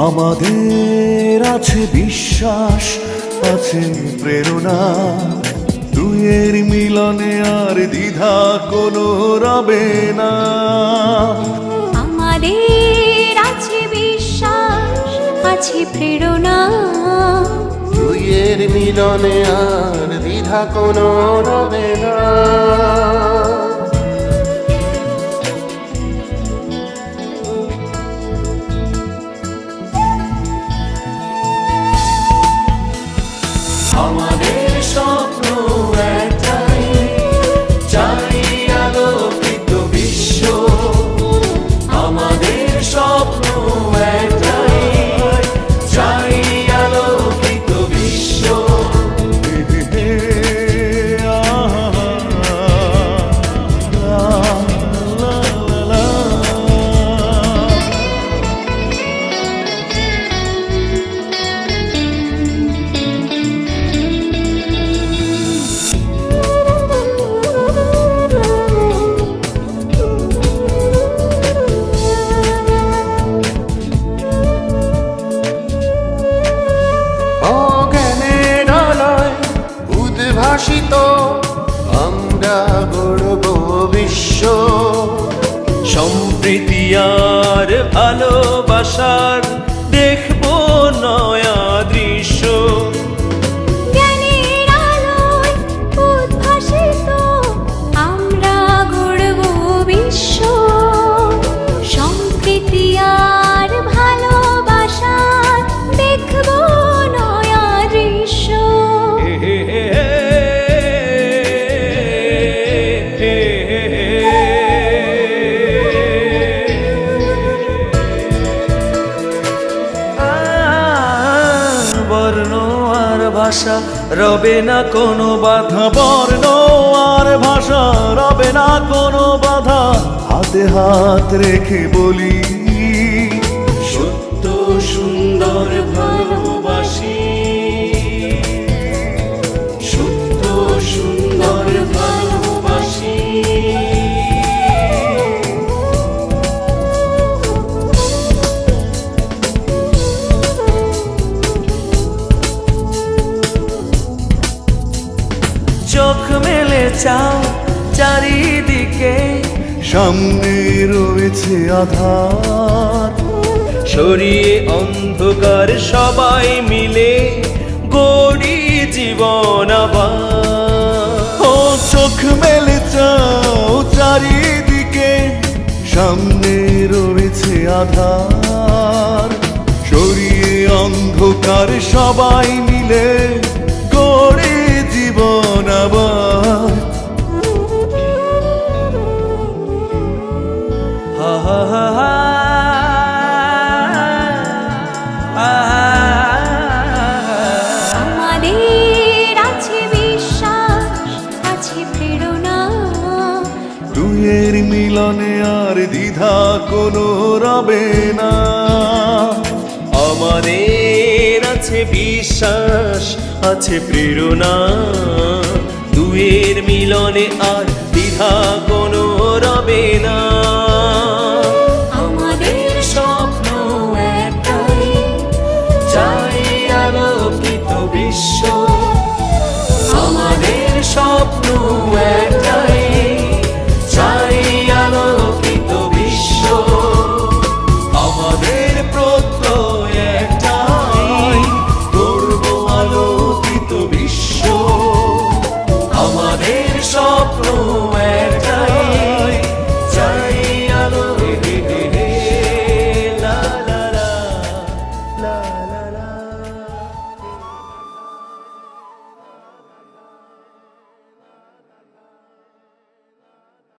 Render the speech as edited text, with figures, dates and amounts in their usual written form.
আমাদের আছে বিশ্বাস, আছে প্রেরণা, দুইয়ের মিলনে আর দ্বিধা কোনো রবে না। আমাদের আছে বিশ্বাস, আছে প্রেরণা, দুইয়ের মিলনে আর দ্বিধা কোনো রবে না। আমাদের স্বপ্ন একটাই, চাই আলোকিত বিশ্ব। আমাদের স্বপ্ন একটাই, চাই আলোকিত বিশ্ব। উদ্ভাসিত আমরা গড়ব বিশ্ব, সম্প্রীতি আর ভালোবাসার দেখব নয়া দৃশ্য। জ্ঞানের আলোয় উদ্ভাসিত আমরা গড়ব বিশ্ব, সম্প্রীতি আর ভালোবাসার দেখব নয়া দৃশ্য। বর্ণ আর ভাষা রবে না কোনো বাধা, বর্ণ আর ভাষা রবে না কোনো বাধা, হাতে হাত রেখে বলি সত্য সুন্দর ভালোবাসি, সত্য সুন্দর ভালোবাসি। চোখ মেলে চাও চারিদিকে, সামনে রয়েছে আধার, সরিয়ে অন্ধকার সবাই মিলে গড়ি জীবন আবার। ও চোখ মেলে চাও চারিদিকে, সামনে রয়েছে আধার, সরিয়ে অন্ধকার সবাই মিলে গড়ে জীবন আবার। হা হা হা হা। আমাদের আছে বিশ্বাস, আছে প্রেরণা, দুইয়ের মিলনে আর দ্বিধা কোনো রবে না। আমাদের আছে বিশ্বাস, আছে প্রেরণা, দুয়ের মিলনে আর দ্বিধা কোনো রবে না। আমাদের স্বপ্ন একটাই, চাই আলোকিত বিশ্ব। আমাদের স্বপ্ন একটাই,